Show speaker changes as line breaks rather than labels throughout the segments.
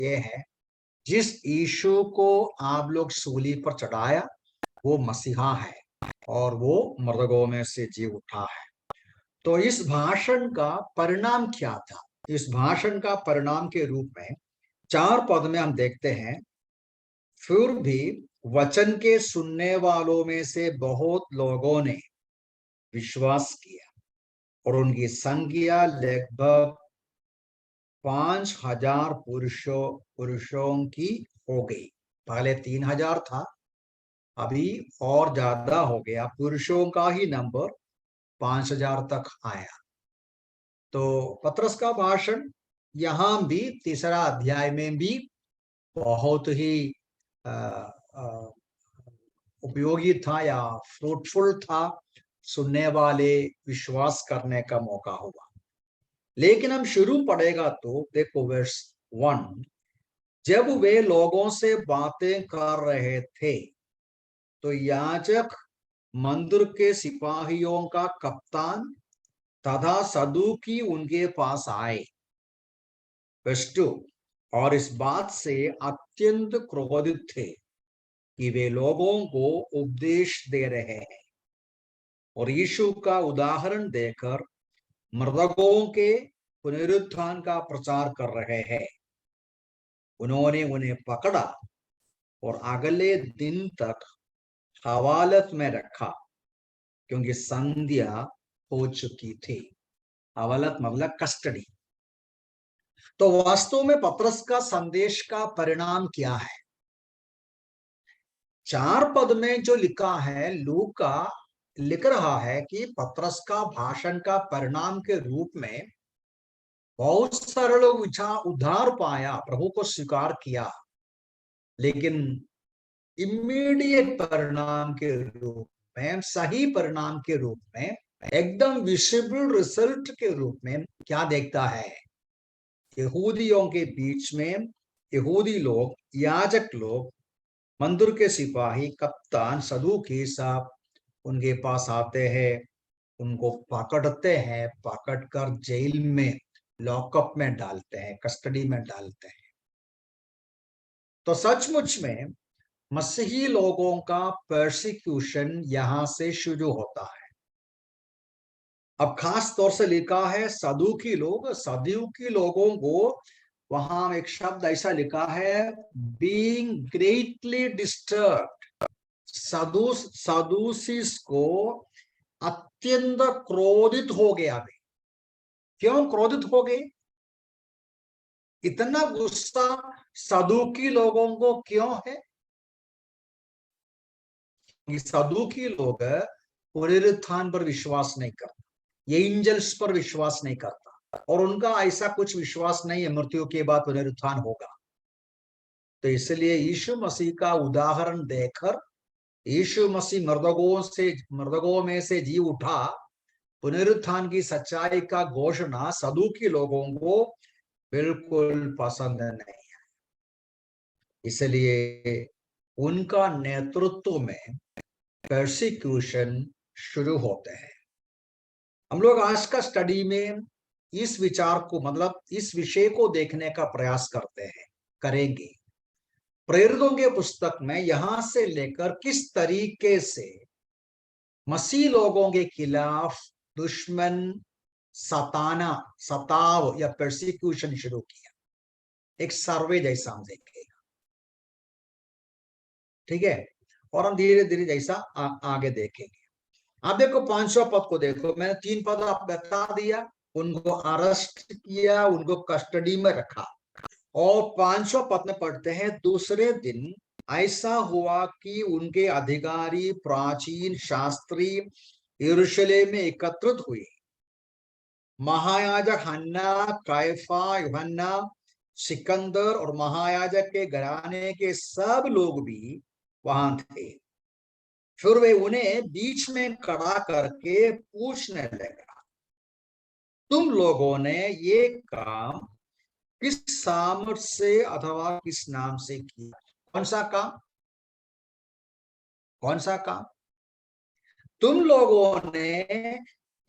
ये है, जिस यीशु को आप लोग सूली पर चढ़ाया वो मसीहा है और वो मर्दों में से जी उठा है। तो इस भाषण का परिणाम क्या था? इस भाषण का परिणाम के रूप में 4 पद में हम देखते हैं, फिर भी वचन के सुनने वालों में से बहुत लोगों ने विश्वास किया और उनकी संख्या लगभग 5,000 पुरुषों की हो गई। पहले 3,000 था, अभी और ज्यादा हो गया, पुरुषों का ही नंबर 5,000 तक आया। तो पतरस का भाषण यहां भी तीसरा अध्याय में भी बहुत ही उपयोगी था या फ्रूटफुल था, सुनने वाले विश्वास करने का मौका हुआ। लेकिन हम शुरू पढ़ेगा तो देखो वर्स 1, जब वे लोगों से बातें कर रहे थे तो याजक, मंदिर के सिपाहियों का कप्तान तथा सदूकी उनके पास आए। वर्स 2, और इस बात से अत्यंत क्रोधित थे कि वे लोगों को उपदेश दे रहे हैं और यीशु का उदाहरण देकर मृतकों के पुनरुत्थान का प्रचार कर रहे हैं। उन्होंने उन्हें पकड़ा और अगले दिन तक हवालत में रखा क्योंकि संध्या हो चुकी थी। हवालत मतलब कस्टडी। तो वास्तव में पतरस का संदेश का परिणाम क्या है? 4 पद में जो लिखा है, लूका लिख रहा है कि पतरस का भाषण का परिणाम के रूप में बहुत सारे लोग उद्धार पाया, प्रभु को स्वीकार किया, लेकिन इमीडिएट परिणाम के रूप में, सही परिणाम के रूप में, एकदम विजिबल रिजल्ट के रूप में क्या देखता है? यहूदियों के बीच में यहूदी लोग, याजक लोग, मंदिर के सिपाही, कप्तान, सदूकी सब उनके पास आते हैं, उनको पकड़ते हैं, पकड़कर जेल में, लॉकअप में डालते हैं, कस्टडी में डालते हैं। तो सचमुच में मसीही लोगों का परसिक्यूशन यहां से शुरू होता है। अब खास तौर से लिखा है सदूकी लोगों को, वहां एक शब्द ऐसा लिखा है, बीइंग ग्रेटली डिस्टर्ब। सदूसीस को अत्यंत क्रोधित हो गया। क्यों क्रोधित हो गए? इतना गुस्सा सदूकी लोगों को क्यों है? सदूकी लोग पुनरुत्थान पर विश्वास नहीं करते, ये एंजल्स पर विश्वास नहीं करता, और उनका ऐसा कुछ विश्वास नहीं है मृत्यु के बाद पुनरुत्थान होगा। तो इसलिए यीशु मसीह का उदाहरण देकर, यीशु मसीह मर्दों में से जी उठा, पुनरुत्थान की सच्चाई का घोषणा सदूकी लोगों को बिल्कुल पसंद नहीं है। इसलिए उनका नेतृत्व में परसिक्यूशन शुरू होते हैं। हम लोग आज का स्टडी में इस विचार को, मतलब इस विषय को देखने का प्रयास करेंगे। प्रेरितों के पुस्तक में यहां से लेकर किस तरीके से मसीह लोगों के खिलाफ दुश्मन सताव या परसिक्यूशन शुरू किया, एक सर्वे जैसा हम देखेंगे, ठीक है? और हम धीरे धीरे जैसा आगे देखेंगे। आप देखो 500 पद को देखो, मैंने 3 पद आप बता दिया, उनको अरेस्ट किया, उनको कस्टडी में रखा। और 500 पद में पढ़ते हैं, दूसरे दिन ऐसा हुआ कि उनके अधिकारी, प्राचीन शास्त्री यरूशलेम में एकत्रित हुए। महायाजक हन्ना, कायफा, यूहन्ना, सिकंदर और महायाजक के घराने के सब लोग भी वहां थे। फिर वे उन्हें बीच में खड़ा करके पूछने लगा, तुम लोगों ने ये काम किस सामर्थ से अथवा किस नाम से किया? कौन सा काम? कौन सा काम? तुम लोगों ने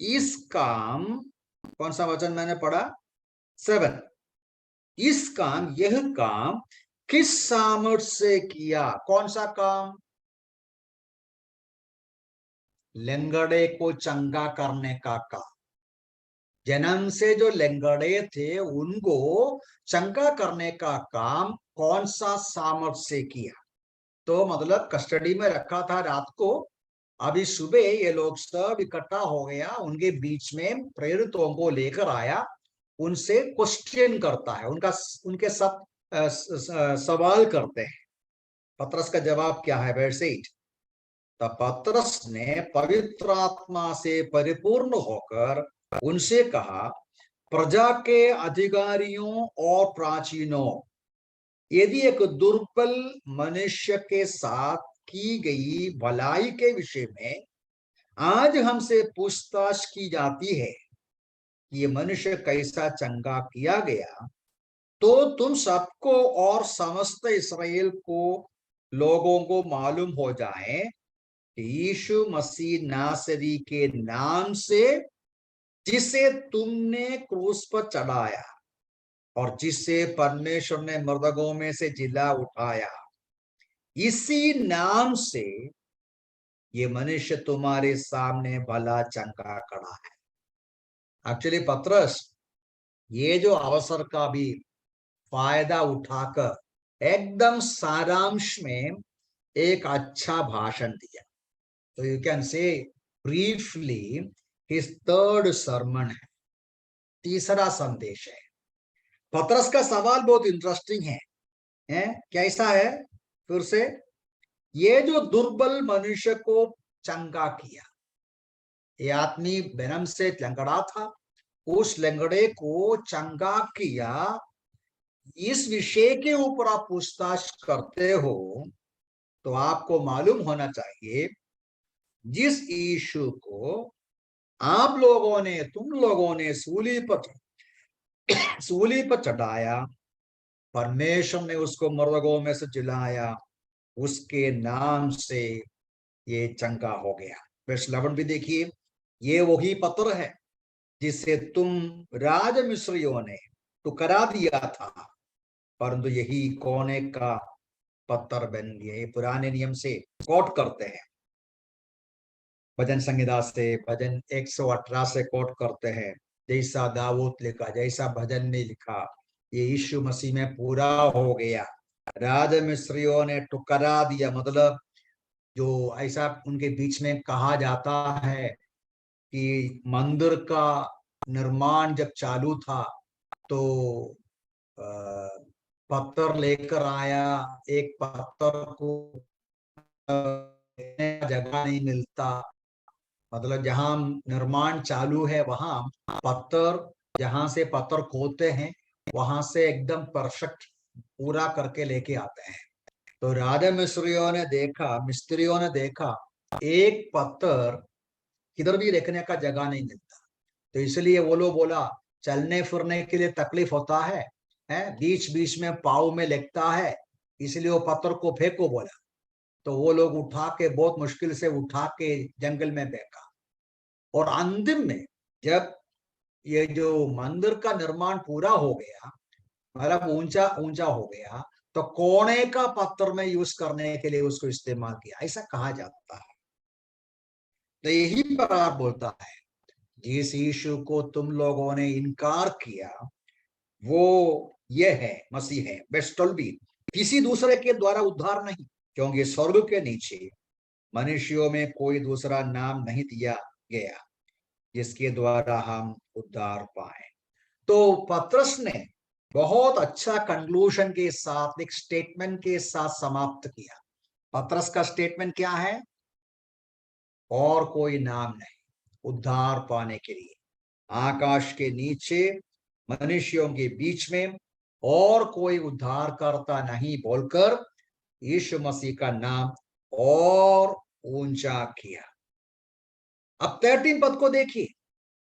इस काम, कौन सा वचन मैंने पढ़ा? 7, इस काम, यह काम किस सामर्थ्य से किया? कौन सा काम? लंगड़े को चंगा करने का काम। जन्म से जो लंगड़े थे उनको चंगा करने का काम कौन सा सामर्थ्य से किया? तो मतलब कस्टडी में रखा था रात को, अभी सुबह ये लोग सब इकट्ठा हो गया, उनके बीच में प्रेरितों को लेकर आया, उनसे क्वेश्चन करता है, उनके सब सवाल करते हैं। पतरस का जवाब क्या है? वर्स 8। तब पतरस ने पवित्र आत्मा से परिपूर्ण होकर उनसे कहा, प्रजा के अधिकारियों और प्राचीनों, यदि एक दुर्बल मनुष्य के साथ की गई भलाई के विषय में आज हमसे पूछताछ की जाती है कि ये मनुष्य कैसा चंगा किया गया, तो तुम सबको और समस्त इस्राएल को लोगों को मालूम हो जाए कि यीशु मसीह नासरी के नाम से, जिसे तुमने क्रूस पर चढ़ाया और जिससे परमेश्वर ने मृतकों में से जिला उठाया, इसी नाम से ये मनुष्य तुम्हारे सामने भला चंगा खड़ा है। एक्चुअली पतरस ये जो अवसर का भी फायदा उठाकर एकदम सारांश में एक अच्छा भाषण दिया। तो you can say briefly his third sermon है, तीसरा संदेश है। पतरस का सवाल बहुत इंटरेस्टिंग है? कैसा है? फिर से, ये जो दुर्बल मनुष्य को चंगा किया, ये आदमी जन्म से लंगड़ा था, उस लंगड़े को चंगा किया, इस विषय के ऊपर आप पूछताछ करते हो तो आपको मालूम होना चाहिए, जिस यीशु को आप लोगों ने, तुम लोगों ने सूली पर चढ़ाया, परमेश्वर ने उसको मर्दों में से जिलाया, उसके नाम से ये चंगा हो गया। वर्स 11 भी देखिए, ये वही पत्र है जिसे तुम राज मिस्रियों ने ठुकरा दिया था, परंतु यही कोने का पत्थर बन गया। ये पुराने नियम से कोट करते हैं, भजन संहिता से, भजन 118 से कोट करते हैं। जैसा दाऊद लिखा, जैसा भजन में लिखा, ये यीशु मसीह में पूरा हो गया। राज मिस्रियों ने ठुकरा दिया, मतलब जो ऐसा उनके बीच में कहा जाता है कि मंदिर का निर्माण जब चालू था तो पत्थर लेकर आया, एक पत्थर को जगह नहीं मिलता, मतलब जहां निर्माण चालू है वहां पत्थर, जहां से पत्थर खोदते हैं वहां से एकदम परफेक्ट पूरा करके लेके आते हैं। तो राजा मिस्त्रियों ने देखा एक पत्थर किधर भी रखने का जगह नहीं मिलता, तो इसलिए वो लोग बोला, चलने फिरने के लिए तकलीफ होता है, बीच बीच में पाँव में लगता है, इसलिए वो पत्थर को फेंको बोला। तो वो लोग उठा के, बहुत मुश्किल से उठा के जंगल में फेंका, और अंतिम में जब ये जो मंदिर का निर्माण पूरा हो गया, मतलब ऊंचा ऊंचा हो गया, तो कोने का पत्थर में यूज करने के लिए उसको इस्तेमाल किया, ऐसा कहा जाता है। तो यही पर बोलता है, जिस यीशु को तुम लोगों ने इनकार किया वो ये है, मसीह है। वर्स 12 भी, किसी दूसरे के द्वारा उद्धार नहीं, क्योंकि स्वर्ग के नीचे मनुष्यों में कोई दूसरा नाम नहीं दिया गया जिसके द्वारा हम उद्धार पाए। तो पतरस ने बहुत अच्छा कंक्लूजन के साथ, एक स्टेटमेंट के साथ समाप्त किया। पतरस का स्टेटमेंट क्या है? और कोई नाम नहीं उद्धार पाने के लिए आकाश के नीचे मनुष्यों के बीच में और कोई उद्धार करता नहीं बोलकर यीशु मसीह का नाम और ऊंचा किया। अब 13 पद को देखिए,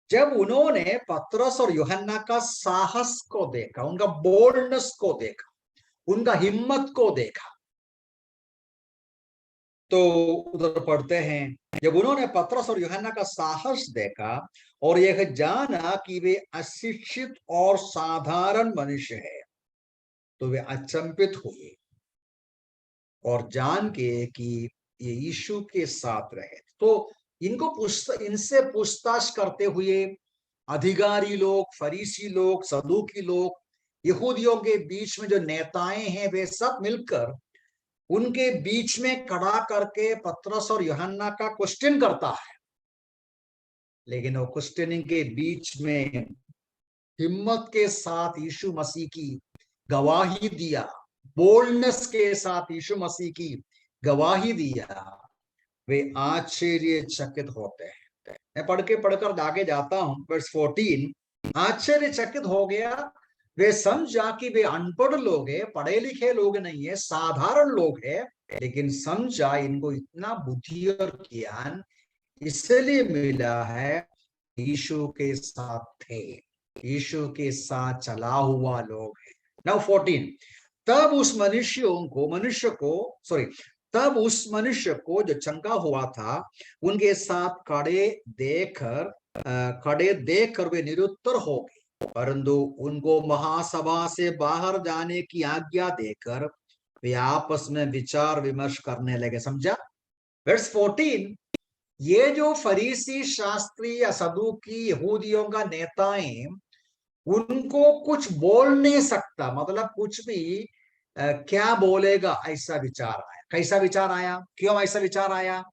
जब उन्होंने पतरस और यूहन्ना का साहस को देखा, उनका बोल्डनेस को देखा, उनका हिम्मत को देखा, तो उधर पढ़ते हैं, जब उन्होंने पतरस और यूहन्ना का साहस देखा और यह जाना कि वे अशिक्षित और साधारण मनुष्य है, तो वे अचंभित हुए और जान के कि ये यीशु के साथ रहे। तो इनसे पूछताछ करते हुए अधिकारी लोग, फरीसी लोग, सदूकी लोग, यहूदियों के बीच में जो नेताएं हैं, वे सब मिलकर उनके बीच में खड़ा करके पतरस और यूहन्ना का क्वेश्चन करता है। लेकिन वो क्वेश्चनिंग के बीच में हिम्मत के साथ यीशु मसीह की गवाही दिया, बोल्डनेस के साथ यीशु मसीह की गवाही दिया, वे आश्चर्यचकित होते हैं। मैं पढ़कर आगे जाता हूं, वर्स 14। आश्चर्यचकित हो गया, वे समझा कि वे अनपढ़ लोग हैं, पढ़े लिखे लोग नहीं है, साधारण लोग हैं, लेकिन समझा इनको इतना बुद्धि और ज्ञान इसलिए मिला है, यीशु के साथ थे, यीशु के साथ चला हुआ लोग है। नाउ 14। तब उस मनुष्य को जो चंगा हुआ था, उनके साथ खड़े देखकर वे निरुत्तर हो गए, परंतु उनको महासभा से बाहर जाने की आज्ञा देकर वे आपस में विचार विमर्श करने लगे। समझा? वर्स 14। ये जो फरीसी, शास्त्री या सदूकी, यहूदियों का नेताएं, उनको कुछ बोल नहीं सकता, मतलब कुछ भी क्या बोलेगा, ऐसा विचार आया। कैसा विचार आया? क्यों ऐसा विचार आया?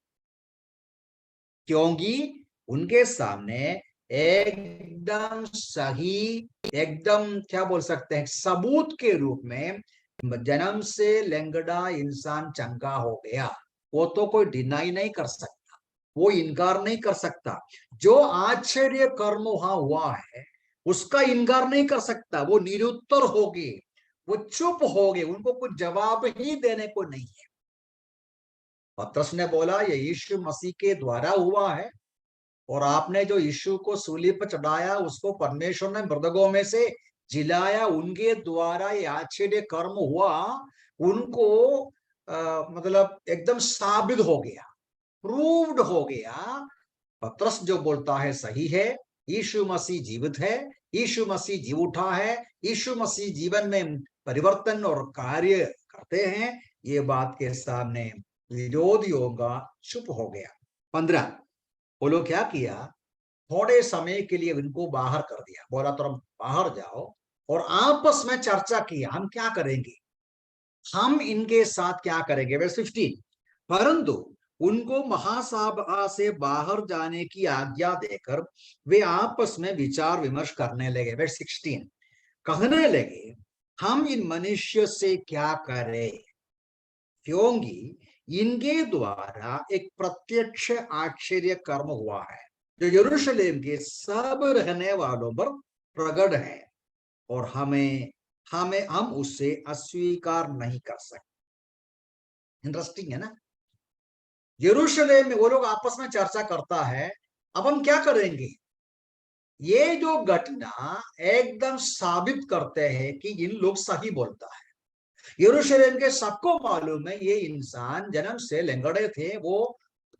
क्योंकि उनके सामने एकदम सही, एकदम क्या बोल सकते हैं, सबूत के रूप में जन्म से लंगड़ा इंसान चंगा हो गया। वो तो कोई डिनाई नहीं कर सकता, वो इनकार नहीं कर सकता। जो आश्चर्य कर्म वहां हुआ है उसका इनकार नहीं कर सकता। वो निरुत्तर हो गए, वो चुप हो गए, उनको कुछ जवाब ही देने को नहीं है। पतरस ने बोला, ये यीशु मसीह के द्वारा हुआ है, और आपने जो यीशु को सूली पर चढ़ाया उसको परमेश्वर ने मृतकों में से जिलाया, उनके द्वारा ये आश्चर्य कर्म हुआ, उनको मतलब एकदम साबित हो गया, प्रूव्ड हो गया। पतरस जो बोलता है सही है, यीशु मसीह जीवित है, यीशु मसीह जी उठा है, यीशु मसीह जीवन में परिवर्तन और कार्य करते हैं। ये बात के सामने विरोधियों का चुप हो गया। 15। वो लोग क्या किया, थोड़े समय के लिए इनको बाहर कर दिया, बोला तुम बाहर जाओ, और आपस में चर्चा किया, हम क्या करेंगे, हम इनके साथ क्या करेंगे। वर्स 15। परंतु उनको महासभा से बाहर जाने की आज्ञा देकर वे आपस में विचार विमर्श करने लगे। वर्स 16। कहने लगे, हम इन मनुष्य से क्या करें, क्योंकि इनके द्वारा एक प्रत्यक्ष आश्चर्य कर्म हुआ है जो यरूशलेम के सब रहने वालों पर प्रकट है, और हम उसे अस्वीकार नहीं कर सकते। इंटरेस्टिंग है ना? यरूशलेम में वो लोग आपस में चर्चा करता है, अब हम क्या करेंगे। ये जो घटना एकदम साबित करते हैं कि इन लोग सही बोलता है। यरूशलेम के सबको मालूम है ये इंसान जन्म से लंगड़े थे, वो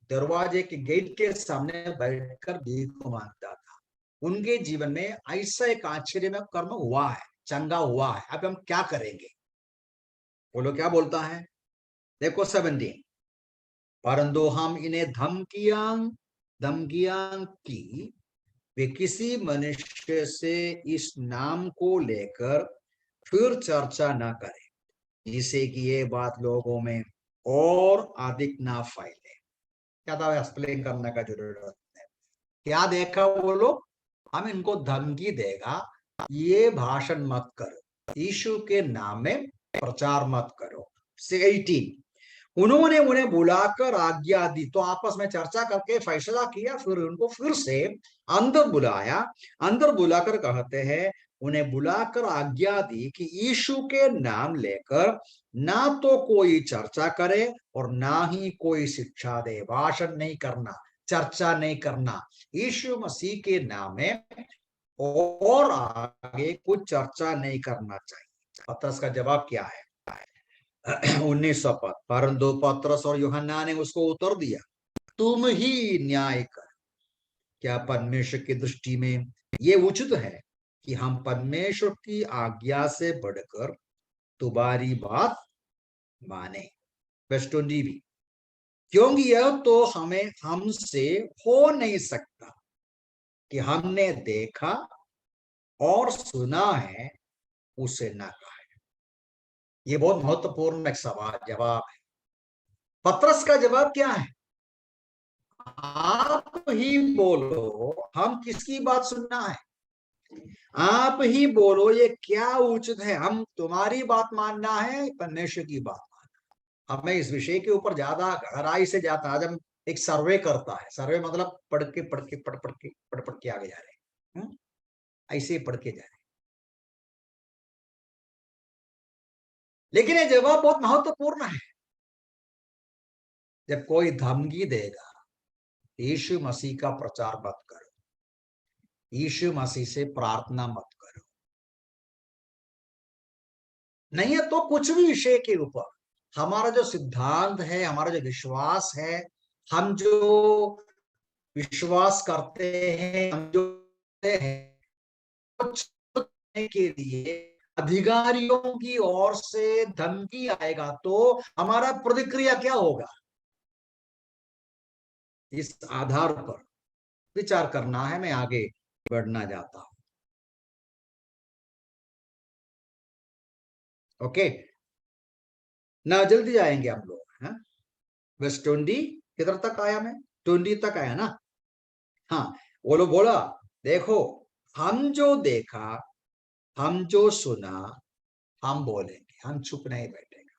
दरवाजे के गेट के सामने बैठकर भीख मांगता था। उनके जीवन में ऐसा एक आश्चर्य में कर्म हुआ है, चंगा हुआ है, अब हम क्या करेंगे। वो लोग क्या बोलता है, देखो 17। परंतु हम इन्हें धमकियां की वे किसी मनुष्य से इस नाम को लेकर फिर चर्चा न करें, जिससे कि ये बात लोगों में और अधिक ना फैले। क्या था एक्सप्लेन करने का जरूरत है। क्या देखा वो लोग, हम इनको धमकी देगा, ये भाषण मत करो, यीशु के नाम में प्रचार मत करो। 18। उन्होंने उन्हें बुलाकर आज्ञा दी, तो आपस में चर्चा करके फैसला किया, फिर उनको फिर से अंदर बुलाया। अंदर बुलाकर कहते हैं, उन्हें बुलाकर आज्ञा दी कि यीशु के नाम लेकर ना तो कोई चर्चा करे और ना ही कोई शिक्षा दे। भाषण नहीं करना, चर्चा नहीं करना, यीशु मसीह के नाम में और आगे कुछ चर्चा नहीं करना चाहिए। पतरस का जवाब क्या है? 19 पद। परंतु पतरस और यूहन्ना ने उसको उत्तर दिया, तुम ही न्याय कर। क्या परमेश्वर की दृष्टि में ये उचित है कि हम परमेश्वर की आज्ञा से बढ़कर तुम्हारी बात माने। वर्स 20 भी, क्योंकि यह तो हमें हमसे हो नहीं सकता कि हमने देखा और सुना है उसे न कहा। ये बहुत महत्वपूर्ण एक सवाल जवाब है। पतरस का जवाब क्या है? आप ही बोलो, हम किसकी बात सुनना है? आप ही बोलो, ये क्या उचित है? हम तुम्हारी बात मानना है, परमेश्वर की बात मानना? हमें इस विषय के ऊपर ज्यादा गहराई से जाता है। आज हम एक सर्वे करता है। सर्वे मतलब पढ़ के पढ़ के पढ़ के आगे जा रहे हैं। ऐसे ही पढ़ के जा रहे हैं। लेकिन ये जवाब बहुत महत्वपूर्ण है। जब कोई धमकी देगा, यीशु मसीह का प्रचार मत करो, यीशु मसीह से प्रार्थना मत करो। नहीं है तो कुछ भी विषय के ऊपर हमारा जो सिद्धांत है, हमारा जो विश्वास है, हम जो विश्वास करते हैं, हम जो हैं, के लिए अधिकारियों की ओर से धमकी आएगा तो हमारा प्रतिक्रिया क्या होगा? इस आधार पर विचार करना है। मैं आगे बढ़ना चाहता हूं। ओके ना, जल्दी जाएंगे हम लोग। बस 20 किधर तक आया? मैं 20 तक आया ना। हाँ, वो लोग बोला, देखो हम जो देखा, हम जो सुना, हम बोलेंगे, हम चुप नहीं बैठेंगे।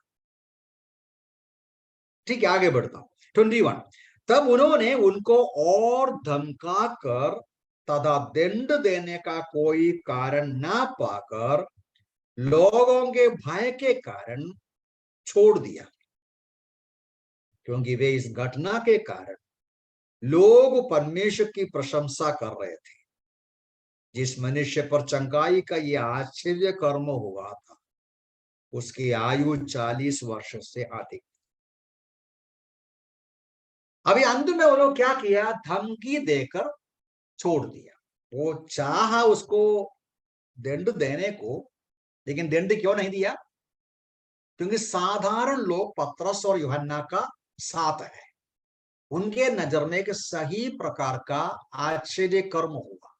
ठीक है, आगे बढ़ता हूं। 21, तब उन्होंने उनको और धमका कर तथा दंड देने का कोई कारण ना पाकर लोगों के भय के कारण छोड़ दिया, क्योंकि वे इस घटना के कारण लोग परमेश्वर की प्रशंसा कर रहे थे। जिस मनुष्य पर चंगाई का यह आश्चर्य कर्म हुआ था, उसकी आयु 40 वर्ष से अधिक। अभी अंत में वो लोग क्या किया? धमकी देकर छोड़ दिया। वो चाहा उसको दंड देने को, लेकिन दंड क्यों नहीं दिया? क्योंकि साधारण लोग पतरस और यूहन्ना का साथ है। उनके नजर में एक सही प्रकार का आश्चर्य कर्म हुआ,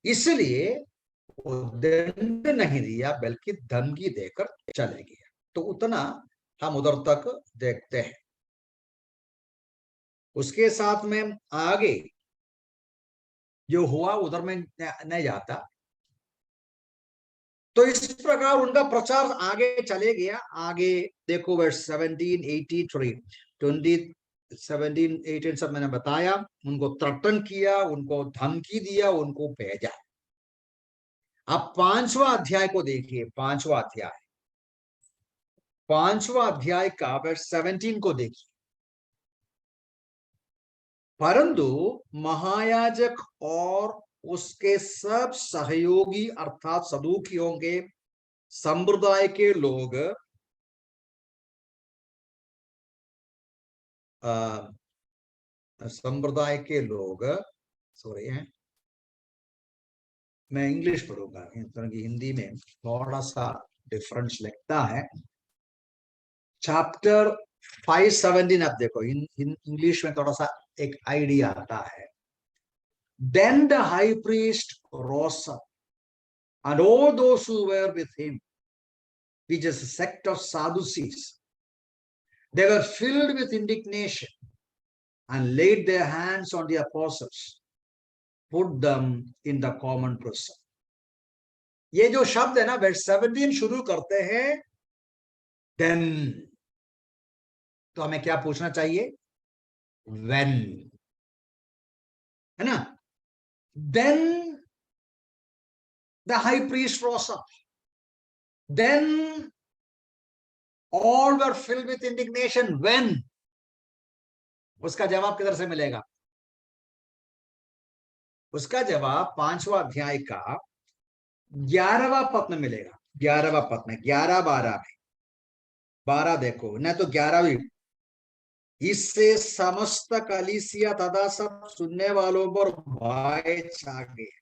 इसलिए वो दंड नहीं दिया बल्कि धमकी देकर चले गया। तो उतना हम उधर तक देखते हैं। उसके साथ में आगे जो हुआ उधर में नहीं जाता। तो इस प्रकार उनका प्रचार आगे चले गया। आगे देखो वर्स 17, 83, 20, 17, 18 सब मैंने बताया। उनको थ्रेटन किया, उनको धमकी दिया, उनको भेजा। अब 5वां अध्याय को देखिए। 5वां अध्याय का वर्स 17 को देखिए। परंतु महायाजक और उसके सब सहयोगी अर्थात सदूकियों के संप्रदाय के लोग सॉरी है, मैं इंग्लिश पढ़ूंगा क्योंकि हिंदी में थोड़ा सा डिफरेंस लगता है। चैप्टर 5:17 आप देखो, इंग्लिश में थोड़ा सा एक आइडिया आता है। Then the high priest rose up, and all those who were with him, which is a sect of Sadducees, they were filled with indignation and laid their hands on the apostles, put them in the common prison. ये जो शब्द है ना, verse 17 शुरू करते हैं then, तो हमें क्या पूछना चाहिए? व्हेन, है ना? Then the high priest rose up, then all were filled with indignation. When? उसका जवाब किधर से मिलेगा? उसका जवाब 5वां अध्याय का 11वां पद में मिलेगा। 11वां पद में, 11-12 में। 12 देखो न, तो 11वीं, इससे समस्त कलीसिया तथा सब सुनने वालों पर भय छा गया।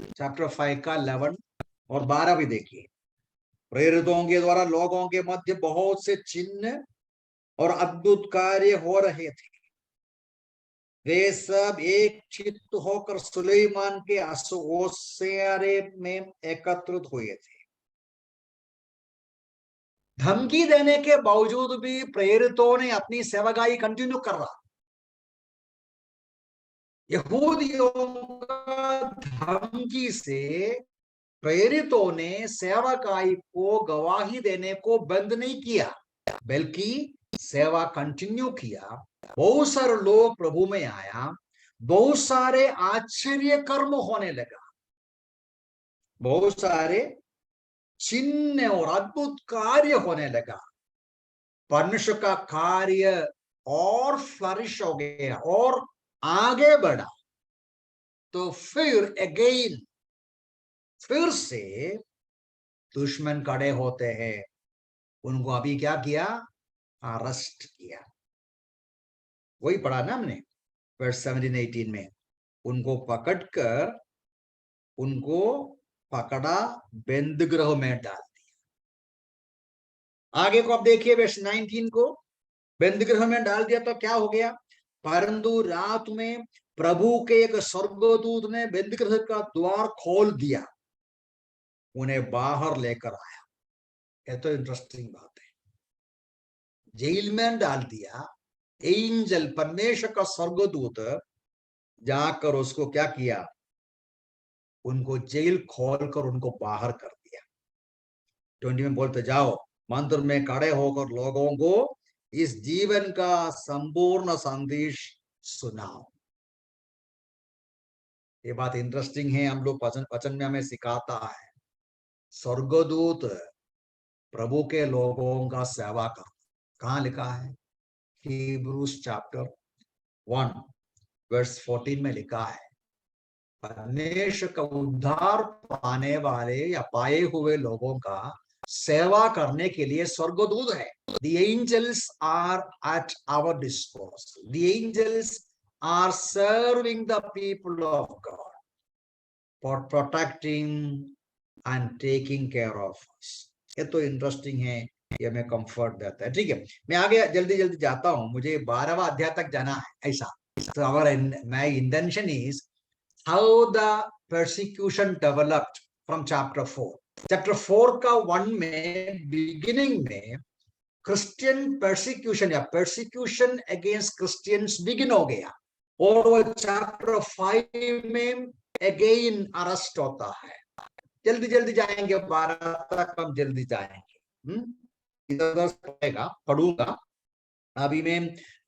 चैप्टर 5 का 11 और 12 भी देखिए। प्रेरितों के द्वारा लोगों के मध्य बहुत से चिन्ह और अद्भुत कार्य हो रहे थे। वे सब एक चित्त होकर सुलेमान के ओसारे में एकत्रित हुए थे। धमकी देने के बावजूद भी प्रेरितों ने अपनी सेवागाई कंटिन्यू कर रहा। यहूदियों का धमकी से प्रेरितों ने सेवाकाई को गवाही देने को बंद नहीं किया, बल्कि सेवा कंटिन्यू किया। बहुत सारे लोग प्रभु में आया, बहुत सारे आश्चर्य कर्म होने लगा, बहुत सारे चिन्ह और अद्भुत कार्य होने लगा। परमेश्वर का कार्य और फ्लरिश हो गया और आगे बढ़ा। तो फिर अगेन फिर से दुश्मन खड़े होते हैं। उनको अभी क्या किया? अरेस्ट किया। वही पढ़ा ना हमने वर्स 17-18 में। उनको पकड़कर उनको पकड़ा, बंदीगृह में डाल दिया। आगे को आप देखिए वर्स 19 को। बंदीगृह में डाल दिया तो क्या हो गया? परंतु रात में प्रभु के एक स्वर्गदूत ने बंदीगृह का द्वार खोल दिया, उन्हें बाहर लेकर आया। ये तो इंटरेस्टिंग बात है। जेल में डाल दिया, एंजल परमेश्वर का स्वर्गदूत जाकर उसको क्या किया? उनको जेल खोलकर उनको बाहर कर दिया। 20 में बोलते जाओ मंदिर में खड़े होकर लोगों को इस जीवन का संपूर्ण संदेश सुनाओ। ये बात इंटरेस्टिंग है। हम लोग वचन में हमें सिखाता है स्वर्गदूत प्रभु के लोगों का सेवा कर। कहाँ लिखा है? हिब्रूस चैप्टर 1 वर्स 14 में लिखा है, परमेश्वर का उद्धार पाने वाले या पाए हुए लोगों का सेवा करने के लिए स्वर्गदूत है। The angels are at our disposal. The angels are serving the people of God for protecting and taking care of us. ये तो इंटरेस्टिंग है, ये हमें कंफर्ट देता है। ठीक है, मैं आगे जल्दी जल्दी जाता हूं, मुझे 12वां अध्याय तक जाना है ऐसा। तो my intention is how the persecution developed from chapter 4. Chapter 4 का 1 में बिगिनिंग में क्रिश्चियन परसिक्यूशन या परसिक्यूशन अगेंस्ट क्रिश्चियंस बिगिन हो गया, और वो चैप्टर 5 में अगेन अरेस्ट होता है। जल्दी जल्दी जाएंगे, 12 तक हम जल्दी जाएंगे। इधर पढ़ूंगा। अभी मैं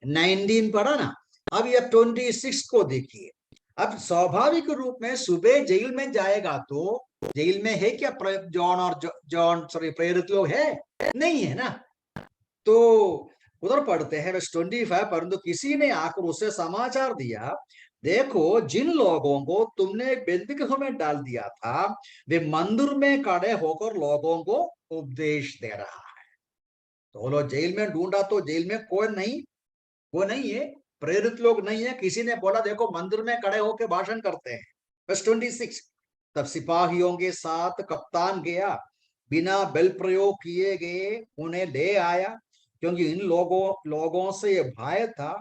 19 पढ़ा ना, अभी अब 26 को देखिए। अब स्वाभाविक रूप में सुबह जेल में जाएगा तो जेल में है क्या प्रेरित लोग है? नहीं है ना। तो उधर पढ़ते हैं वर्स 25, परंतु किसी ने आकर उसे समाचार दिया, देखो जिन लोगों को तुमने बंदीगृह में डाल दिया था वे मंदिर में खड़े होकर लोगों को उपदेश दे रहा है। तो वो लोग जेल में ढूंढा तो जेल में कोई नहीं, वो नहीं है, प्रेरित लोग नहीं है। किसी ने बोला देखो मंदिर में खड़े होकर भाषण करते हैं। वर्स 26, तब सिपाहियों के साथ कप्तान गया, बिना बल प्रयोग किए गए उन्हें ले आया, क्योंकि इन लोगों से ये भय था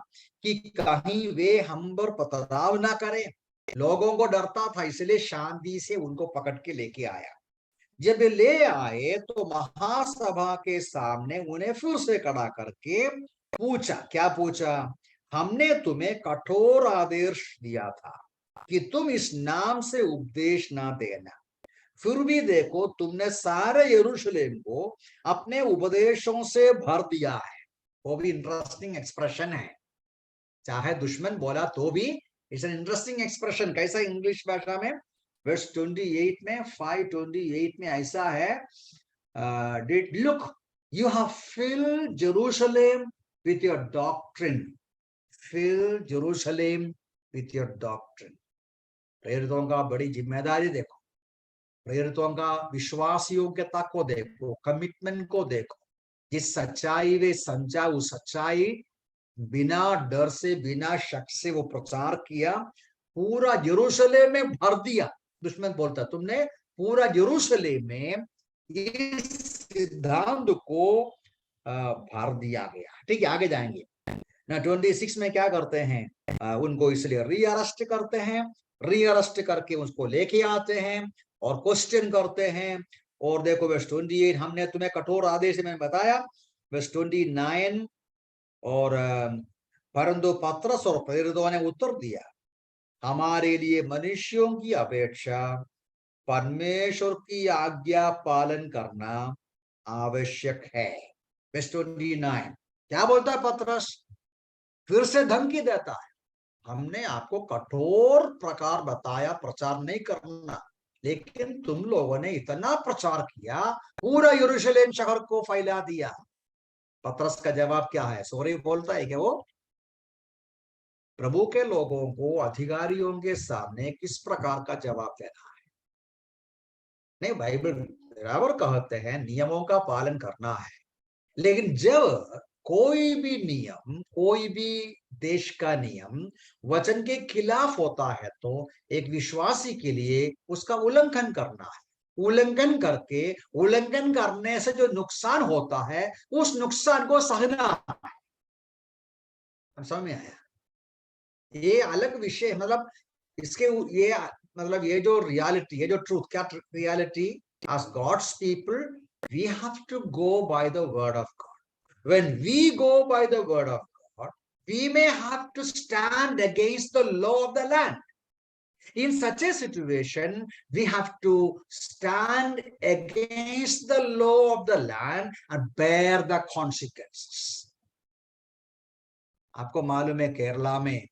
कि कहीं वे हम पर पथराव ना करें। लोगों को डरता था, इसलिए शांति से उनको पकड़ के लेके आया। जब ले आए तो महासभा के सामने उन्हें फिर से खड़ा करके पूछा। क्या पूछा? हमने तुम्हें कठोर आदेश दिया था कि तुम इस नाम से उपदेश ना देना, फिर भी देखो तुमने सारे यरूशलेम को अपने उपदेशों से भर दिया है। वो भी इंटरेस्टिंग एक्सप्रेशन है, चाहे दुश्मन बोला तो भी इट्स एन इंटरेस्टिंग एक्सप्रेशन। कैसा इंग्लिश भाषा में? वर्स 28 में 5:28 में ऐसा है, look you have filled Jerusalem with your doctrine, fill Jerusalem with your doctrine. प्रेरितों का बड़ी जिम्मेदारी देखो, प्रेरितों का विश्वास योग्यता को देखो, कमिटमेंट को देखो। जिस सच्चाई वे संचा, उस सच्चाई बिना डर से बिना शक से वो प्रचार किया, पूरा यरूशलेम में भर दिया। दुश्मन बोलता तुमने पूरा यरूशलेम में इस सिद्धांत को भर दिया गया। ठीक है, आगे जाएंगे ना। 26 में क्या करते हैं, उनको इसलिए रीअरेस्ट करते हैं, रीअरेस्ट करके उसको लेके आते हैं और क्वेश्चन करते हैं। और देखो वर्स 28, हमने तुम्हें कठोर आदेश में बताया, वर्स 29, और परंतु पत्रस और प्रेरितों ने उत्तर दिया, हमारे लिए मनुष्यों की अपेक्षा परमेश्वर की आज्ञा पालन करना आवश्यक है। वर्स 29 क्या बोलता है पत्रस, फिर से धमकी देता है, हमने आपको कठोर प्रकार बताया प्रचार नहीं करना, लेकिन तुम लोगों ने इतना प्रचार किया, पूरा यरूशलेम शहर को फैला दिया। पतरस का जवाब क्या है, सॉरी बोलता है कि वो प्रभु के लोगों को अधिकारियों के सामने किस प्रकार का जवाब देना है। नहीं, बाइबल बराबर कहते हैं नियमों का पालन करना है, लेकिन जब कोई भी नियम, कोई भी देश का नियम वचन के खिलाफ होता है तो एक विश्वासी के लिए उसका उल्लंघन करना है। उल्लंघन करके, उल्लंघन करने से जो नुकसान होता है उस नुकसान को सहना है। समझ में आया? ये अलग विषय, मतलब इसके ये मतलब ये जो रियलिटी है, जो ट्रूथ, क्या reality, as God's people we have to go by the word of God. When we go by the word of God, we may have to stand against the law of the land. In such a situation, we have to stand against the law of the land and bear the consequences. आपको मालूम है केरला में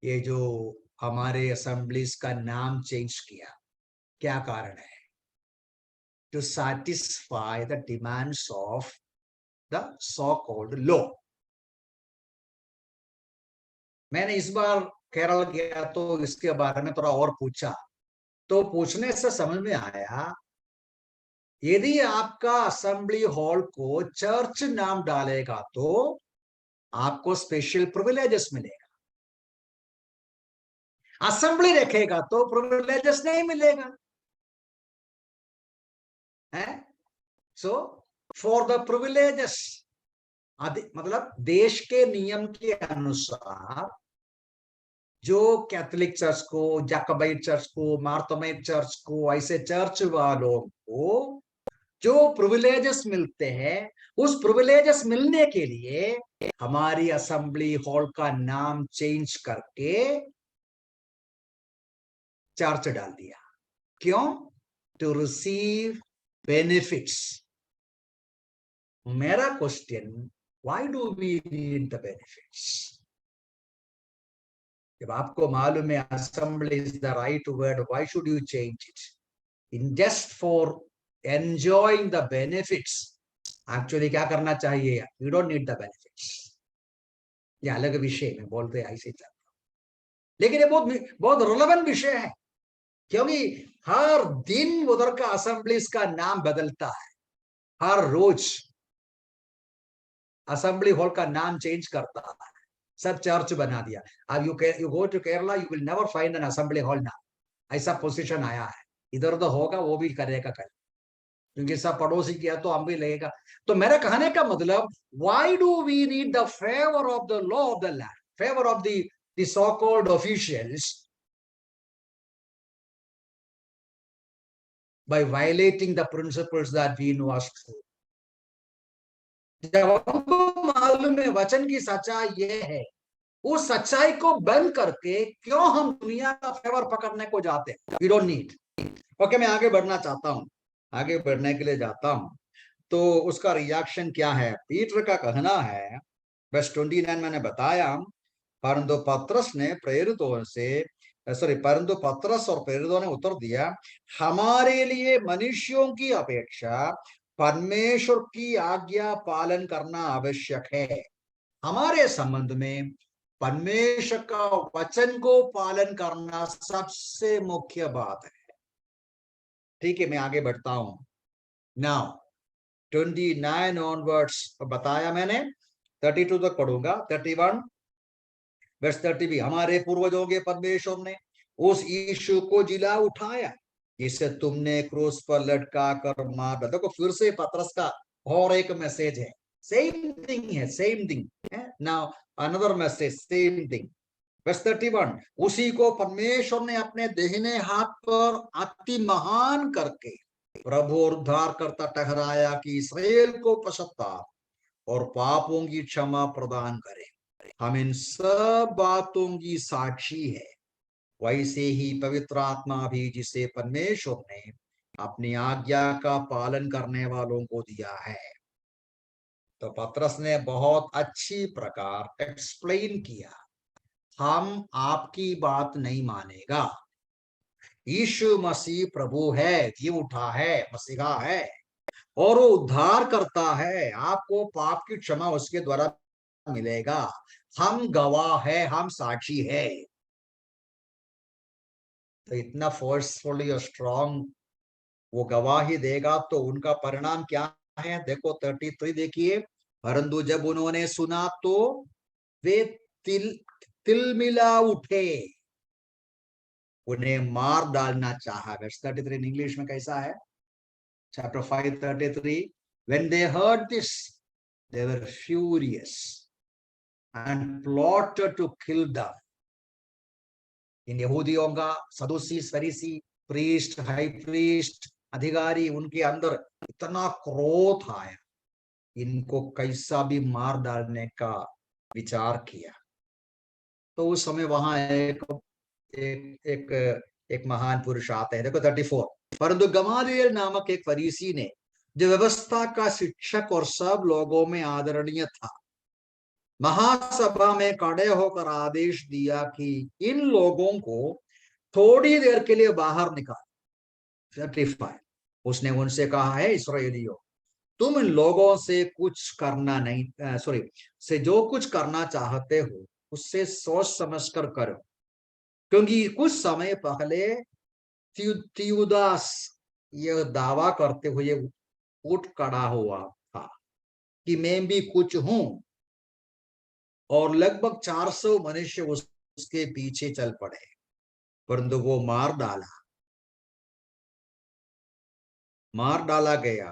ये जो हमारे assemblies का नाम change किया, क्या कारण है? To satisfy the demands of the so called law. मैंने इस बार केरल गया तो इसके बारे में थोड़ा और पूछा, तो पूछने से समझ में आया, यदि आपका असेंबली हॉल को चर्च नाम डालेगा तो आपको स्पेशल प्रिविलेजेस मिलेगा, असेंबली रखेगा तो प्रिविलेजेस नहीं मिलेगा है। सो फॉर द प्रिविलेजेस, मतलब देश के नियम के अनुसार जो कैथोलिक चर्च को, जैकबाइट चर्च को, मार्थोमेट चर्च को, ऐसे चर्च वालों को जो प्रिविलेजेस मिलते हैं, उस प्रिविलेजेस मिलने के लिए हमारी असेंबली हॉल का नाम चेंज करके चर्च डाल दिया। क्यों? To receive benefits. मेरा question, why do we need the benefits? जब आपको मालूम है assembly is the right word, why should you change it? In just for enjoying the benefits. Actually क्या करना चाहिए? You don't need the benefits. ये अलग विषय में बोलते हैं ऐसे, लेकिन ये बहुत बहुत रिलेवेंट विषय है, क्योंकि हर दिन उधर का असेंबलीज का नाम बदलता है, हर रोज असेंबली हॉल का नाम चेंज करता है, सब चर्च बना दिया। अब you go to Kerala, you will never find an assembly hall नाम, ऐसा पोजीशन आया है। इधर उधर होगा, वो भी करेगा कल, क्योंकि सब पड़ोसी किया तो हम भी लगेगा। तो मेरा कहने का मतलब, why do we need the favour of the law of the land, favour of the so called officials, by violating the principles that we know as true? जब हमको मालूम है वचन की सच्चाई ये है, उस सच्चाई को बंद करके क्यों हम दुनिया का फेवर पकड़ने को जाते हैं? We don't need. ओके, मैं आगे बढ़ना चाहता हूं, आगे बढ़ने के लिए जाता हूं। तो उसका रिएक्शन क्या है? पीटर का कहना है, वर्स 29 मैंने बताया, परंतु पत्रस ने प्रेरितों से, परंतु पत्रस और प्रेरितों ने उत्तर दिया, हमारे लिए मनुष्यों की अपेक्षा परमेश्वर की आज्ञा पालन करना आवश्यक है। हमारे संबंध में परमेश्वर का वचन को पालन करना सबसे मुख्य बात है। ठीक है, मैं आगे बढ़ता हूं। नाउ 29 ऑनवर्ड्स बताया मैंने, 32 तक पढ़ूंगा। 31 वर्स 30 भी, हमारे पूर्वजों के परमेश्वर ने उस यीशु को जिला उठाया जिसे तुमने क्रूस पर लटका कर मार डाला। देखो फिर से पतरस का और एक मैसेज है, सेम थिंग है, सेम थिंग है। Now another message, same thing. Verse 31, उसी को परमेश्वर ने अपने दाहिने हाथ पर अति महान करके प्रभु और उद्धार करता ठहराया कि इस्राएल को पश्चाताप और पापों की क्षमा प्रदान करे। हम इन सब बातों की साक्षी है। वैसे ही पवित्र आत्मा भी जिसे परमेश्वर ने अपनी आज्ञा का पालन करने वालों को दिया है। तो पतरस ने बहुत अच्छी प्रकार एक्सप्लेन किया, हम आपकी बात नहीं मानेगा। यीशु मसीह प्रभु है, जी उठा है, मसीहा है और वो उद्धार करता है। आपको पाप की क्षमा उसके द्वारा मिलेगा। हम गवाह है, हम साक्षी है। तो इतना फोर्सफुली और स्ट्रॉन्ग वो गवाही देगा तो उनका परिणाम क्या है? देखो 33 देखिए, परंतु जब उन्होंने सुना तो वे तिल तिलमिला उठे, उन्हें मार डालना चाहा। वर्स 33 इंग्लिश में कैसा है? Chapter 5:33, when they heard this, they were furious and plotted to kill them. इन यहूदियों का सदूसी, फरीसी, प्रीस्ट, हाई प्रीस्ट, अधिकारी, उनके अंदर इतना क्रोध आया, इनको कैसा भी मार डालने का विचार किया। तो उस समय वहां एक एक एक, एक महान पुरुष आते हैं। देखो 34, परंतु गमालियल नामक एक फरीसी ने, जो व्यवस्था का शिक्षक और सब लोगों में आदरणीय था, महासभा में खड़े होकर आदेश दिया कि इन लोगों को थोड़ी देर के लिए बाहर निकाल। 35, उसने उनसे कहा है, इस्राएलियों, तुम इन लोगों से कुछ करना नहीं, सॉरी, से जो कुछ करना चाहते हो उससे सोच समझ कर करो, क्योंकि कुछ समय पहले थियुदास यह दावा करते हुए उठ खड़ा हुआ था कि मैं भी कुछ हूं, और लगभग 400 मनुष्य उसके पीछे चल पड़े, परंतु वो मार डाला गया।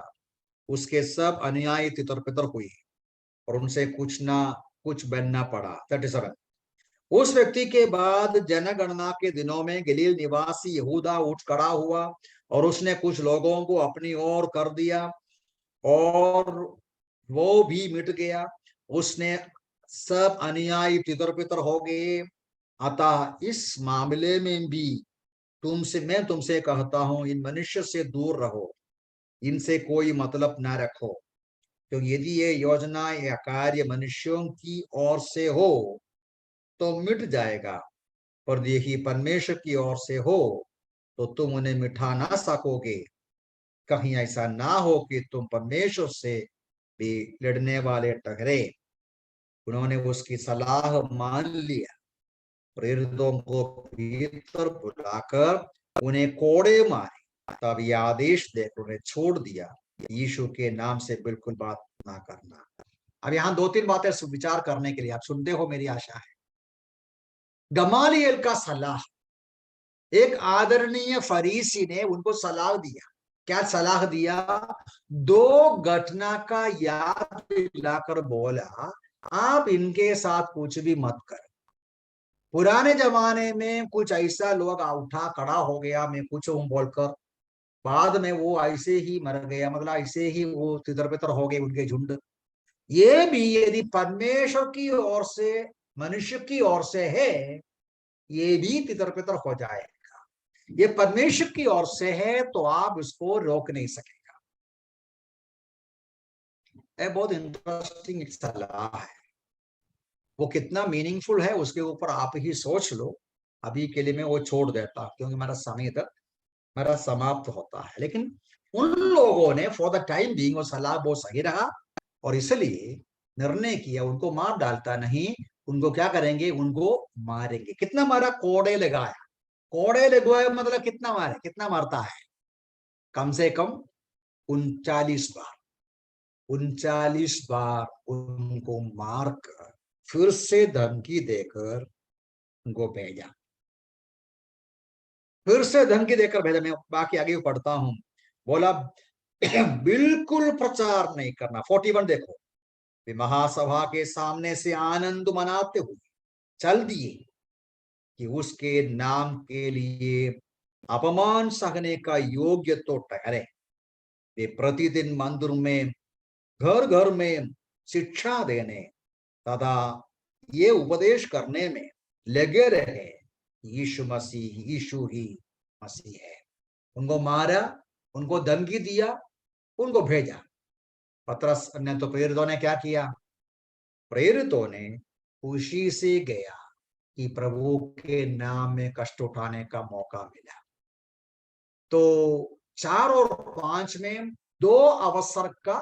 उसके सब अनुयायी तितर पितर हुए और उनसे कुछ ना कुछ बनना पड़ा। 37, उस व्यक्ति के बाद जनगणना के दिनों में गलील निवासी यहूदा उठ खड़ा हुआ और उसने कुछ लोगों को अपनी ओर कर दिया और वो भी मिट गया। उसने सब अनुयायी तितर पितर हो गए। अतः इस मामले में भी मैं तुमसे कहता हूं, इन मनुष्य से दूर रहो, इनसे कोई मतलब ना रखो, क्योंकि यदि ये योजना या कार्य मनुष्यों की ओर से हो तो मिट जाएगा, पर यही परमेश्वर की ओर से हो तो तुम उन्हें मिटा ना सकोगे। कहीं ऐसा ना हो कि तुम परमेश्वर से भी लड़ने वाले ठहरे। उन्होंने उसकी सलाह मान लिया, प्रेरितों को भीतर बुलाकर उन्हें कोड़े मारे, तब यह आदेश देकर उन्हें छोड़ दिया, यीशु के नाम से बिल्कुल बात ना करना। अब यहाँ 2-3 बातें विचार करने के लिए, आप सुनते हो मेरी आशा है। गमालियल का सलाह, एक आदरणीय फरीसी ने उनको सलाह दिया। क्या सलाह दिया? 2 घटना का याद दिलाकर बोला, आप इनके साथ कुछ भी मत करो। पुराने जमाने में कुछ ऐसा लोग उठा खड़ा हो गया, मैं कुछ हूं बोलकर, बाद में वो ऐसे ही मर गया, मतलब ऐसे ही वो तितर बितर हो गए उनके झुंड। ये भी यदि परमेश्वर की ओर से, मनुष्य की ओर से है, ये भी तितर बितर हो जाएगा। ये परमेश्वर की ओर से है तो आप उसको रोक नहीं सकेगा। ये बहुत इंटरेस्टिंग सलाह है। वो कितना मीनिंगफुल है उसके ऊपर आप ही सोच लो। अभी के लिए मैं वो छोड़ देता क्योंकि मेरा समाप्त होता है। लेकिन उन लोगों ने फॉर द टाइम बीइंग वो सलाह बहुत सही रहा और इसलिए निर्णय किया, उनको मार डालता नहीं, उनको क्या करेंगे, उनको मारेंगे। कितना मारा? कोड़े लगाया। कोड़े लगवाए मतलब कितना मारे? कितना मारता है? कम से कम 39 बार। 39 बार उनको मारकर फिर से धमकी देकर उनको भेजा। फिर से धमकी देकर भेजा। मैं बाकी आगे पढ़ता हूं। बोला बिल्कुल प्रचार नहीं करना। 41 देखो, वे महासभा के सामने से आनंद मनाते हुए चल दिए कि उसके नाम के लिए अपमान सहने का योग्य तो ठहरे। वे प्रतिदिन मंदिर में, घर घर में शिक्षा देने तथा ये उपदेश करने में लगे रहे, यीशु ही मसीह है। उनको मारा, उनको धमकी दिया, उनको भेजा। पतरस ने तो प्रेरितों ने क्या किया? प्रेरितों ने खुशी से गया कि प्रभु के नाम में कष्ट उठाने का मौका मिला। तो 4 और 5 में 2 अवसर का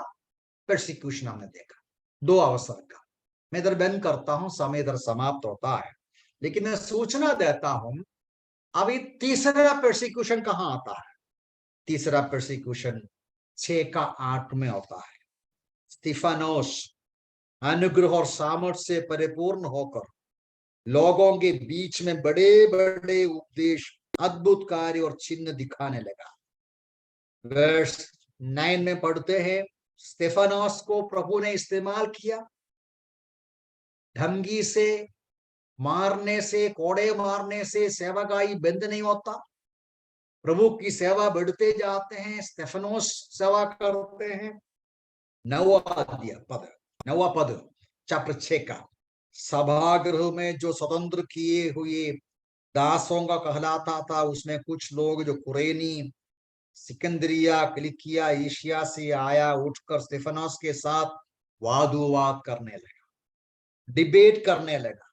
परसिक्यूशन हमने देखा, 2 अवसर का। मैं इधर बंद करता हूं, समय इधर समाप्त होता है, लेकिन मैं सूचना देता हूं अभी तीसरा परसिक्यूशन कहां आता है? तीसरा परसिक्यूशन 6 का 8 में होता है। स्तिफानोस अनुग्रह और सामर्थ्य से परिपूर्ण होकर लोगों के बीच में बड़े बड़े उपदेश, अद्भुत कार्य और चिन्ह दिखाने लगा। वर्स 9 में पढ़ते हैं, स्तेफानोस को प्रभु ने इस्तेमाल किया। धमकी से, मारने से, कोड़े मारने से सेवागाई बंद नहीं होता। प्रभु की सेवा बढ़ते जाते हैं। स्तेफानोस सेवा करते हैं। 9वां पद चैप्टर 6 का, सभागृह में जो स्वतंत्र किए हुए दासों का कहलाता था, उसमें कुछ लोग जो कुरेनी, सिकंदरिया, किलिकिया, एशिया से आया, उठकर स्तेफानोस के साथ वादुवाद करने लगा, डिबेट करने लगा।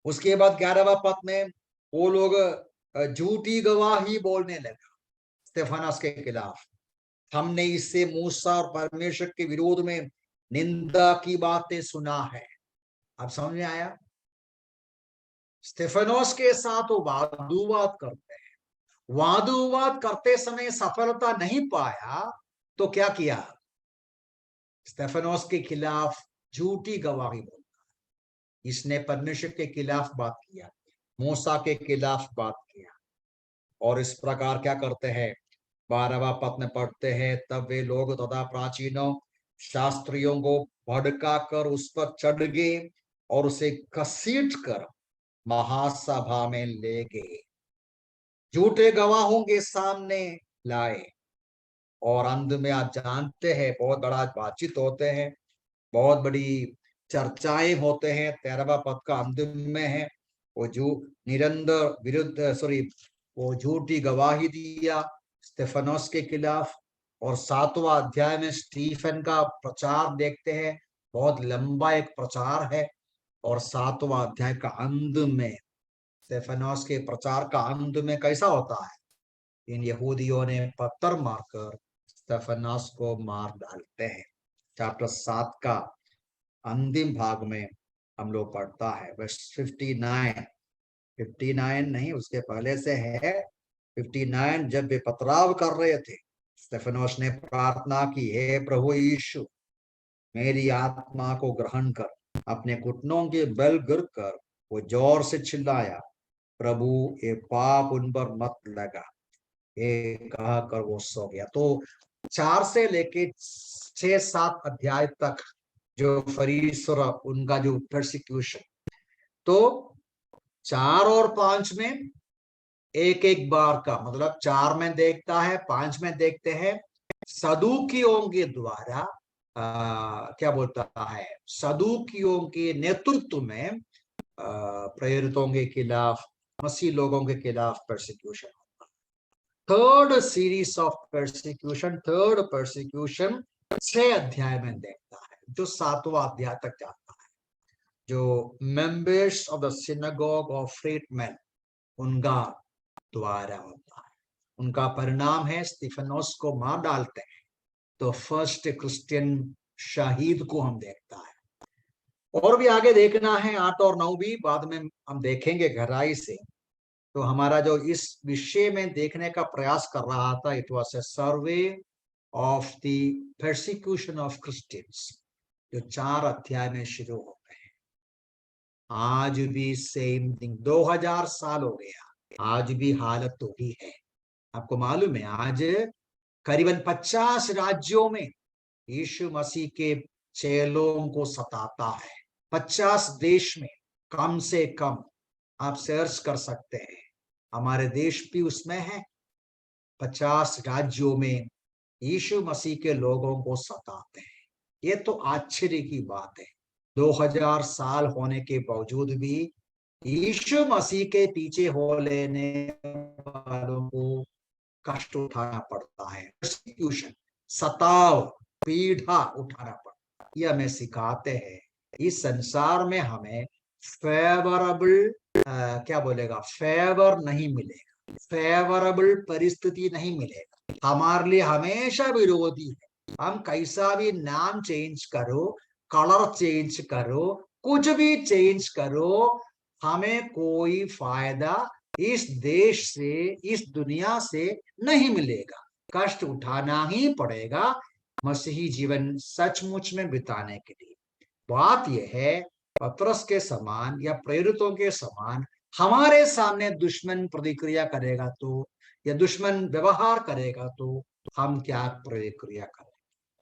उसके बाद 11वां पद में वो लोग झूठी गवाही बोलने लगा स्तेफानोस के खिलाफ। हमने इससे मूसा और परमेश्वर के विरोध में निंदा की बातें सुना है। अब समझ में आया? स्तेफानोस के साथ वो वादुवाद करते हैं। वादुवाद करते समय सफलता नहीं पाया तो क्या किया? स्तेफानोस के खिलाफ झूठी गवाही बोला। इसने परमेश्वर के खिलाफ बात किया, मूसा के खिलाफ बात किया। और इस प्रकार क्या करते हैं? 12वां पद में पढ़ते हैं, तब वे लोग तथा प्राचीनों शास्त्रियों को भड़का कर उस पर चढ़ गए और उसे घसीट कर महासभा में ले गए, झूठे गवाहों के सामने लाए। और अंत में आप जानते हैं बहुत बड़ा बातचीत होते हैं, बहुत बड़ी चर्चाएं होते हैं। 13वां पद का अंत में है, वो निरंतर विरुद्ध वो झूठी गवाही दिया स्तेफानोस के खिलाफ। और 7वां अध्याय में स्टीफन का प्रचार देखते हैं, बहुत लंबा एक प्रचार है। और 7वां अध्याय का अंत में, स्तेफानोस के प्रचार का अंत में कैसा होता है? इन यहूदियों ने पत्थर मारकर स्तेफानोस को मार डालते हैं। चैप्टर 7 का अंतिम भाग में हम लोग पढ़ता है वर्स 59 नहीं, उसके पहले से है 59। जब वे पथराव कर रहे थे, स्तेफानोस ने प्रार्थना की, हे प्रभु यीशु, मेरी आत्मा को ग्रहण कर। अपने घुटनों के बल गिर कर वो जोर से चिल्लाया, प्रभु ये पाप उन पर मत लगा। ये कहकर वो सो गया। तो 4 से लेके 6-7 अध्याय तक जो फरीसर उनका जो परसिक्यूशन, तो 4 और 5 में एक एक बार का मतलब 4 में देखता है, 5 में देखते हैं सदूकियों के द्वारा क्या बोलता है, सदूकियों के नेतृत्व में प्रेरितों के खिलाफ, मसीह लोगों के खिलाफ persecution. Third series of persecution, third persecution 6 अध्याय में देखता है, जो 7वां अध्याय तक जाता है। जो members of the synagogue of Freedmen उनका द्वारा होता है। उनका परिणाम है स्टीफनोस को मार डालते हैं। तो फर्स्ट क्रिश्चियन शहीद को हम देखता है। और भी आगे देखना है 8 और 9 भी बाद में हम देखेंगे गहराई से। तो हमारा जो इस विषय में देखने का प्रयास कर रहा था, it was a survey of the persecution of Christians, जो 4 अध्याय में शुरू होते हैं। आज भी सेम थिंग, 2000 साल हो गया, आज भी हालत तो ही है। आपको मालूम है आज करीबन 50 राज्यों में यीशु मसीह के चेलों को सताता है। 50 देश में कम से कम, आप सर्च कर सकते हैं, हमारे देश भी उसमें है। 50 राज्यों में यीशु मसीह के लोगों को सताते हैं। ये तो आश्चर्य की बात है। 2000 साल होने के बावजूद भी यीशु मसीह के पीछे हो लेने वालों को कष्ट उठाना पड़ता है, परसिक्यूशन, सताव, पीड़ा उठाना पड़ता है। ये हमें सिखाते हैं इस संसार में हमें फेवरेबल क्या बोलेगा, फेवर नहीं मिलेगा, फेवरेबल परिस्थिति नहीं मिलेगा, हमारे लिए हमेशा विरोधी है। हम कैसा भी नाम चेंज करो, कलर चेंज करो, कुछ भी चेंज करो, हमें कोई फायदा इस देश से, इस दुनिया से नहीं मिलेगा। कष्ट उठाना ही पड़ेगा मसीही जीवन सचमुच में बिताने के लिए। बात यह है, पतरस के समान या प्रेरितों के समान हमारे सामने दुश्मन प्रतिक्रिया करेगा तो, या दुश्मन व्यवहार करेगा तो हम क्या प्रतिक्रिया करें।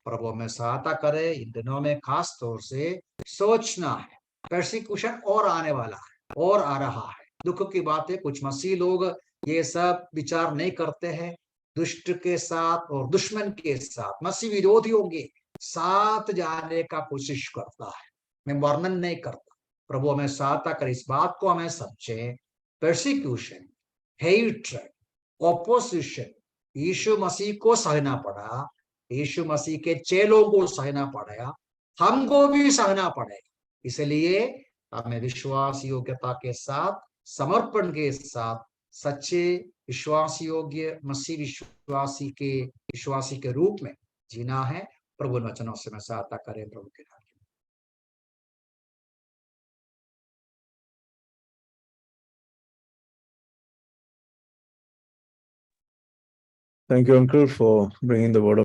प्रभु में सहायता करे। इन दिनों में खास तौर से सोचना है, परसिक्यूशन और आने वाला है और आ रहा है। दुख की बात है, कुछ मसीह लोग ये सब विचार नहीं करते हैं। दुष्ट के साथ और दुश्मन के साथ, मसीह विरोधियों के साथ जाने का कोशिश करता है। मैं वर्णन नहीं करता, प्रभु हमें सहायता कर इस बात को हमें समझे। परसिक्यूशन, हेट्रेड, ऑपोजिशन यीशु मसीह को सहना पड़ा, यीशु मसीह के चेलों को सहना पड़ेगा, हमको भी सहना पड़ेगा। इसलिए हमें विश्वास योग्यता के साथ, समर्पण के साथ, सच्चे विश्वास योग्य मसीह विश्वासी के रूप में जीना है। प्रभु वचनों से मैं सहायता करें। प्रभु के नाम।
Thank you, Uncle, for bringing the word of